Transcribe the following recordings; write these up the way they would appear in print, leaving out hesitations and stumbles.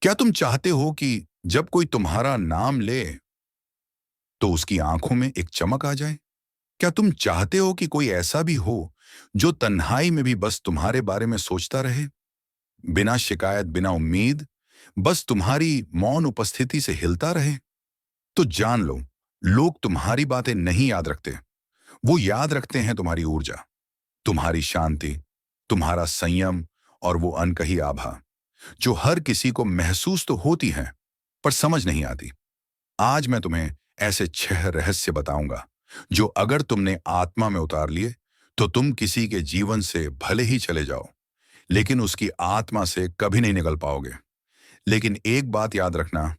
क्या तुम चाहते हो कि जब कोई तुम्हारा नाम ले तो उसकी आंखों में एक चमक आ जाए? क्या तुम चाहते हो कि कोई ऐसा भी हो जो तन्हाई में भी बस तुम्हारे बारे में सोचता रहे, बिना शिकायत, बिना उम्मीद, बस तुम्हारी मौन उपस्थिति से हिलता रहे? तो जान लो, लोग तुम्हारी बातें नहीं याद रखते। वो याद रखते हैं तुम्हारी ऊर्जा, तुम्हारी शांति, तुम्हारा संयम और वो अनकही आभा जो हर किसी को महसूस तो होती है पर समझ नहीं आती। आज मैं तुम्हें ऐसे 6 रहस्य बताऊंगा जो अगर तुमने आत्मा में उतार लिए तो तुम किसी के जीवन से भले ही चले जाओ, लेकिन उसकी आत्मा से कभी नहीं निकल पाओगे। लेकिन एक बात याद रखना,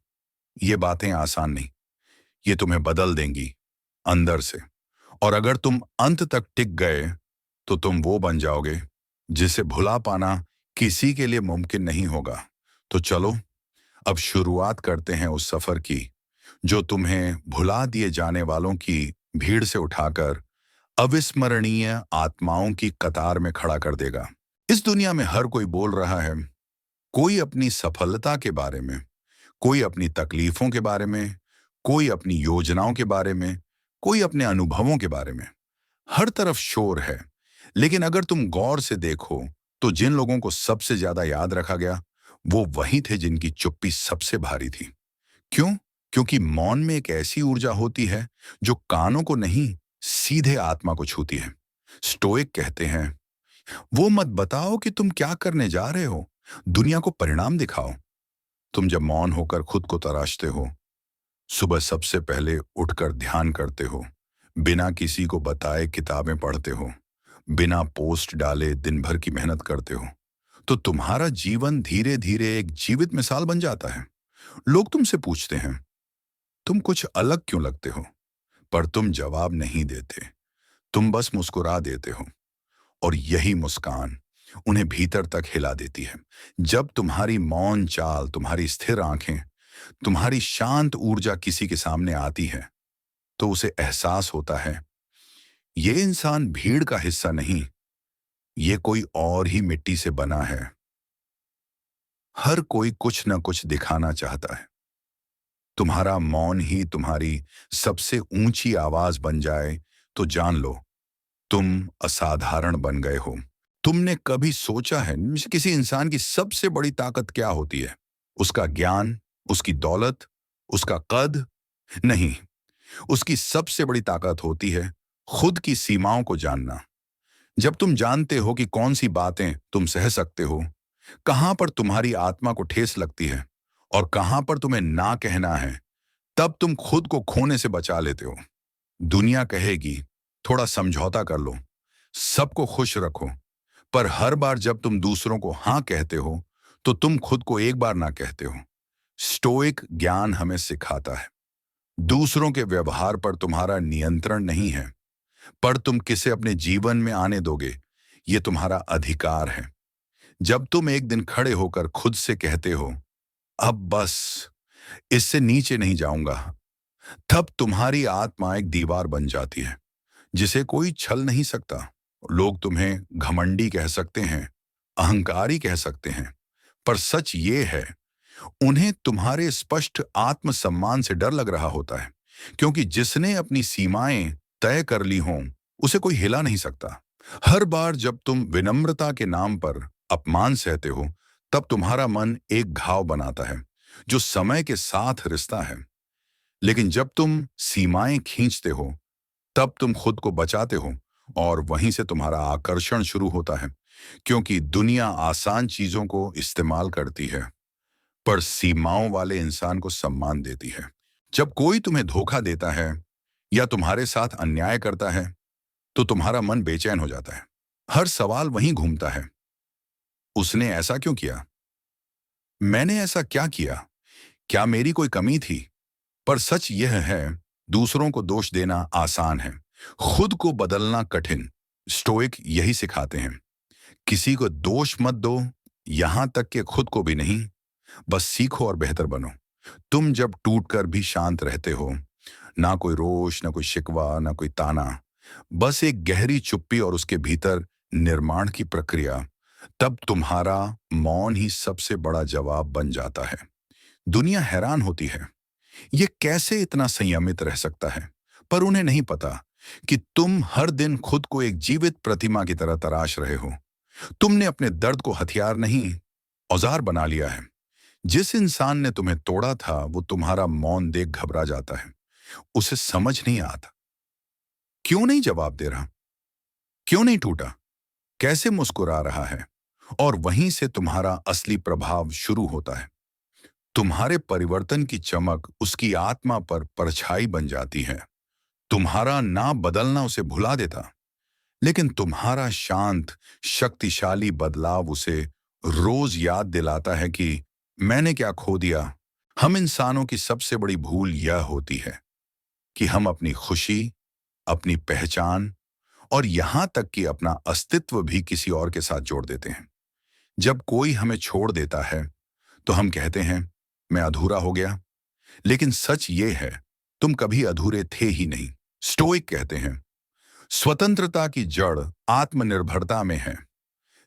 ये बातें आसान नहीं, ये तुम्हें बदल देंगी अंदर से। और अगर तुम अंत तक टिक गए तो तुम वो बन जाओगे जिसे भुला पाना किसी के लिए मुमकिन नहीं होगा। तो चलो, अब शुरुआत करते हैं उस सफर की जो तुम्हें भुला दिए जाने वालों की भीड़ से उठाकर अविस्मरणीय आत्माओं की कतार में खड़ा कर देगा। इस दुनिया में हर कोई बोल रहा है, कोई अपनी सफलता के बारे में, कोई अपनी तकलीफों के बारे में, कोई अपनी योजनाओं के बारे में, कोई अपने अनुभवों के बारे में। हर तरफ शोर है। लेकिन अगर तुम गौर से देखो तो जिन लोगों को सबसे ज्यादा याद रखा गया वो वही थे जिनकी चुप्पी सबसे भारी थी। क्यों? क्योंकि मौन में एक ऐसी ऊर्जा होती है जो कानों को नहीं, सीधे आत्मा को छूती है। स्टोइक कहते हैं, वो मत बताओ कि तुम क्या करने जा रहे हो, दुनिया को परिणाम दिखाओ। तुम जब मौन होकर खुद को तराशते हो, सुबह सबसे पहले उठकर ध्यान करते हो, बिना किसी को बताए किताबें पढ़ते हो, बिना पोस्ट डाले दिन भर की मेहनत करते हो, तो तुम्हारा जीवन धीरे धीरे एक जीवित मिसाल बन जाता है। लोग तुमसे पूछते हैं, तुम कुछ अलग क्यों लगते हो? पर तुम जवाब नहीं देते, तुम बस मुस्कुरा देते हो। और यही मुस्कान उन्हें भीतर तक हिला देती है। जब तुम्हारी मौन चाल, तुम्हारी स्थिर आंखें, तुम्हारी शांत ऊर्जा किसी के सामने आती है तो उसे एहसास होता है, ये इंसान भीड़ का हिस्सा नहीं, ये कोई और ही मिट्टी से बना है। हर कोई कुछ न कुछ दिखाना चाहता है। तुम्हारा मौन ही तुम्हारी सबसे ऊंची आवाज बन जाए तो जान लो, तुम असाधारण बन गए हो। तुमने कभी सोचा है किसी इंसान की सबसे बड़ी ताकत क्या होती है? उसका ज्ञान, उसकी दौलत, उसका कद? नहीं, उसकी सबसे बड़ी ताकत होती है खुद की सीमाओं को जानना। जब तुम जानते हो कि कौन सी बातें तुम सह सकते हो, कहां पर तुम्हारी आत्मा को ठेस लगती है और कहां पर तुम्हें ना कहना है, तब तुम खुद को खोने से बचा लेते हो। दुनिया कहेगी, थोड़ा समझौता कर लो, सबको खुश रखो, पर हर बार जब तुम दूसरों को हां कहते हो तो तुम खुद को एक बार ना कहते हो। स्टोइक ज्ञान हमें सिखाता है, दूसरों के व्यवहार पर तुम्हारा नियंत्रण नहीं है, पर तुम किसे अपने जीवन में आने दोगे, ये तुम्हारा अधिकार है। जब तुम एक दिन खड़े होकर खुद से कहते हो, अब बस, इससे नीचे नहीं जाऊंगा, तब तुम्हारी आत्मा एक दीवार बन जाती है जिसे कोई छल नहीं सकता। लोग तुम्हें घमंडी कह सकते हैं, अहंकारी कह सकते हैं, पर सच ये है, उन्हें तुम्हारे स्पष्ट आत्मसम्मान से डर लग रहा होता है, क्योंकि जिसने अपनी सीमाएं तय कर ली हों उसे कोई हिला नहीं सकता। हर बार जब तुम विनम्रता के नाम पर अपमान सहते हो तब तुम्हारा मन एक घाव बनाता है जो समय के साथ रिश्ता है। लेकिन जब तुम सीमाएं खींचते हो तब तुम खुद को बचाते हो, और वहीं से तुम्हारा आकर्षण शुरू होता है, क्योंकि दुनिया आसान चीजों को इस्तेमाल करती है पर सीमाओं वाले इंसान को सम्मान देती है। जब कोई तुम्हें धोखा देता है या तुम्हारे साथ अन्याय करता है तो तुम्हारा मन बेचैन हो जाता है। हर सवाल वहीं घूमता है, उसने ऐसा क्यों किया, मैंने ऐसा क्या किया, क्या मेरी कोई कमी थी? पर सच यह है, दूसरों को दोष देना आसान है, खुद को बदलना कठिन। स्टोइक यही सिखाते हैं, किसी को दोष मत दो, यहां तक कि खुद को भी नहीं। बस सीखो और बेहतर बनो। तुम जब टूटकर भी शांत रहते हो, ना कोई रोष, ना कोई शिकवा, ना कोई ताना, बस एक गहरी चुप्पी और उसके भीतर निर्माण की प्रक्रिया, तब तुम्हारा मौन ही सबसे बड़ा जवाब बन जाता है। दुनिया हैरान होती है, ये कैसे इतना संयमित रह सकता है। पर उन्हें नहीं पता कि तुम हर दिन खुद को एक जीवित प्रतिमा की तरह तराश रहे हो। तुमने अपने दर्द को हथियार नहीं, औजार बना लिया है। जिस इंसान ने तुम्हें तोड़ा था वो तुम्हारा मौन देख घबरा जाता है। उसे समझ नहीं आता क्यों नहीं जवाब दे रहा, क्यों नहीं टूटा, कैसे मुस्कुरा रहा है। और वहीं से तुम्हारा असली प्रभाव शुरू होता है। तुम्हारे परिवर्तन की चमक उसकी आत्मा पर परछाई बन जाती है। तुम्हारा ना बदलना उसे भुला देता, लेकिन तुम्हारा शांत, शक्तिशाली बदलाव उसे रोज याद दिलाता है कि मैंने क्या खो दिया। हम इंसानों की सबसे बड़ी भूल यह होती है कि हम अपनी खुशी, अपनी पहचान और यहां तक कि अपना अस्तित्व भी किसी और के साथ जोड़ देते हैं। जब कोई हमें छोड़ देता है तो हम कहते हैं मैं अधूरा हो गया, लेकिन सच ये है तुम कभी अधूरे थे ही नहीं। स्टोइक कहते हैं स्वतंत्रता की जड़ आत्मनिर्भरता में है।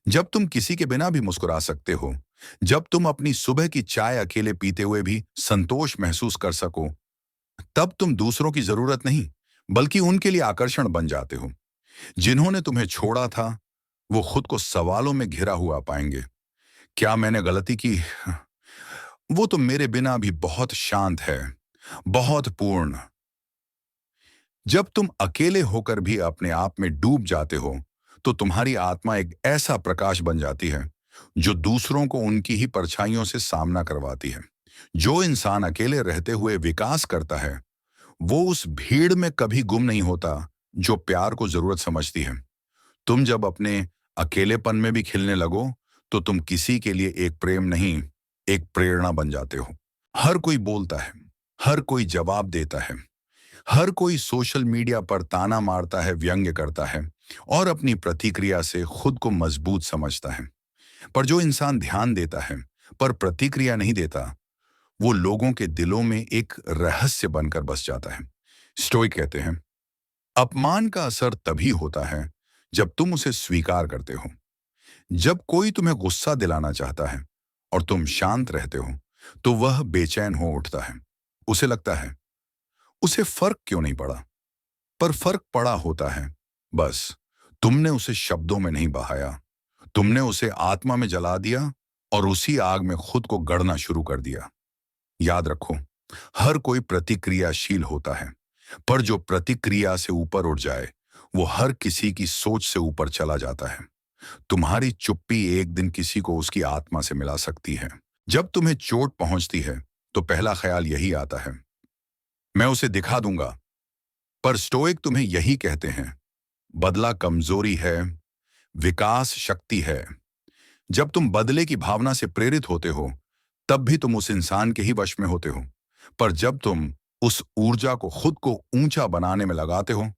जब तुम किसी के बिना भी मुस्कुरा सकते हो, जब तुम अपनी सुबह की चाय अकेले पीते हुए भी संतोष महसूस कर सको, तब तुम दूसरों की जरूरत नहीं बल्कि उनके लिए आकर्षण बन जाते हो। जिन्होंने तुम्हें छोड़ा था वो खुद को सवालों में घिरा हुआ पाएंगे। क्या मैंने गलती की? वो तो मेरे बिना भी बहुत शांत है, बहुत पूर्ण। जब तुम अकेले होकर भी अपने आप में डूब जाते हो तो तुम्हारी आत्मा एक ऐसा प्रकाश बन जाती है जो दूसरों को उनकी ही परछाइयों से सामना करवाती है। जो इंसान अकेले रहते हुए विकास करता है वो उस भीड़ में कभी गुम नहीं होता जो प्यार को जरूरत समझती है। तुम जब अपने अकेलेपन में भी खिलने लगो तो तुम किसी के लिए एक प्रेम नहीं, एक प्रेरणा बन जाते हो। हर कोई बोलता है, हर कोई जवाब देता है, हर कोई सोशल मीडिया पर ताना मारता है, व्यंग्य करता है और अपनी प्रतिक्रिया से खुद को मजबूत समझता है। पर जो इंसान ध्यान देता है पर प्रतिक्रिया नहीं देता, वो लोगों के दिलों में एक रहस्य बनकर बस जाता है। स्टोइक कहते हैं अपमान का असर तभी होता है जब तुम उसे स्वीकार करते हो। जब कोई तुम्हें गुस्सा दिलाना चाहता है और तुम शांत रहते हो तो वह बेचैन हो उठता है। उसे लगता है उसे फर्क क्यों नहीं पड़ा, पर फर्क पड़ा होता है। बस तुमने उसे शब्दों में नहीं बहाया, तुमने उसे आत्मा में जला दिया और उसी आग में खुद को गड़ना शुरू कर दिया। याद रखो, हर कोई प्रतिक्रियाशील होता है, पर जो प्रतिक्रिया से ऊपर उठ जाए वो हर किसी की सोच से ऊपर चला जाता है। तुम्हारी चुप्पी एक दिन किसी को उसकी आत्मा से मिला सकती है। जब तुम्हें चोट पहुंचती है तो पहला ख्याल यही आता है, मैं उसे दिखा दूंगा। पर स्टोइक तुम्हें यही कहते हैं, बदला कमजोरी है, विकास शक्ति है। जब तुम बदले की भावना से प्रेरित होते हो तब भी तुम उस इंसान के ही वश में होते हो। पर जब तुम उस ऊर्जा को खुद को ऊंचा बनाने में लगाते हो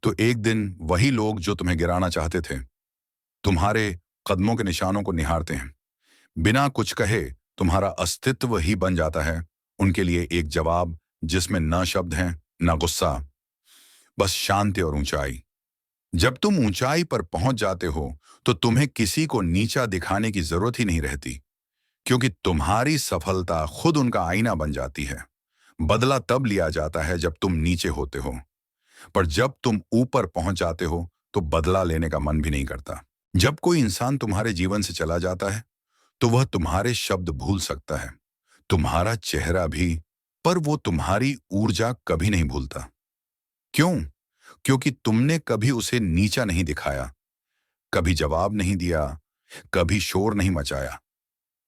तो एक दिन वही लोग जो तुम्हें गिराना चाहते थे तुम्हारे कदमों के निशानों को निहारते हैं। बिना कुछ कहे तुम्हारा अस्तित्व ही बन जाता है उनके लिए एक जवाब जिसमें न शब्द हैं न गुस्सा, बस शांति और ऊंचाई। जब तुम ऊंचाई पर पहुंच जाते हो तो तुम्हें किसी को नीचा दिखाने की जरूरत ही नहीं रहती, क्योंकि तुम्हारी सफलता खुद उनका आईना बन जाती है। बदला तब लिया जाता है जब तुम नीचे होते हो, पर जब तुम ऊपर पहुंच जाते हो तो बदला लेने का मन भी नहीं करता। जब कोई इंसान तुम्हारे जीवन से चला जाता है तो वह तुम्हारे शब्द भूल सकता है, तुम्हारा चेहरा भी, पर वो तुम्हारी ऊर्जा कभी नहीं भूलता। क्यों? क्योंकि तुमने कभी उसे नीचा नहीं दिखाया, कभी जवाब नहीं दिया, कभी शोर नहीं मचाया।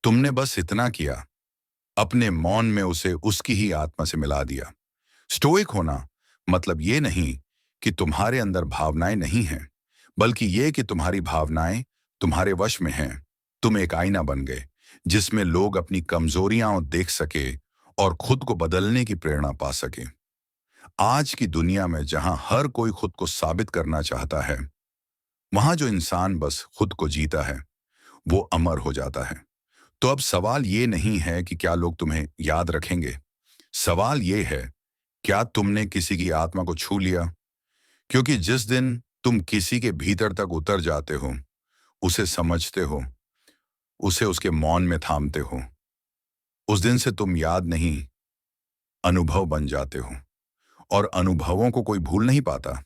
तुमने बस इतना किया, अपने मौन में उसे उसकी ही आत्मा से मिला दिया। स्टोइक होना मतलब ये नहीं कि तुम्हारे अंदर भावनाएं नहीं हैं, बल्कि ये कि तुम्हारी भावनाएं तुम्हारे वश में हैं। तुम एक आईना बन गए जिसमें लोग अपनी कमजोरियां देख सके और खुद को बदलने की प्रेरणा पा सके। आज की दुनिया में जहां हर कोई खुद को साबित करना चाहता है, वहां जो इंसान बस खुद को जीता है वो अमर हो जाता है। तो अब सवाल ये नहीं है कि क्या लोग तुम्हें याद रखेंगे, सवाल ये है क्या तुमने किसी की आत्मा को छू लिया। क्योंकि जिस दिन तुम किसी के भीतर तक उतर जाते हो, उसे समझते हो, उसे उसके मौन में थामते हो, उस दिन से तुम याद नहीं, अनुभव बन जाते हो, और अनुभवों को कोई भूल नहीं पाता।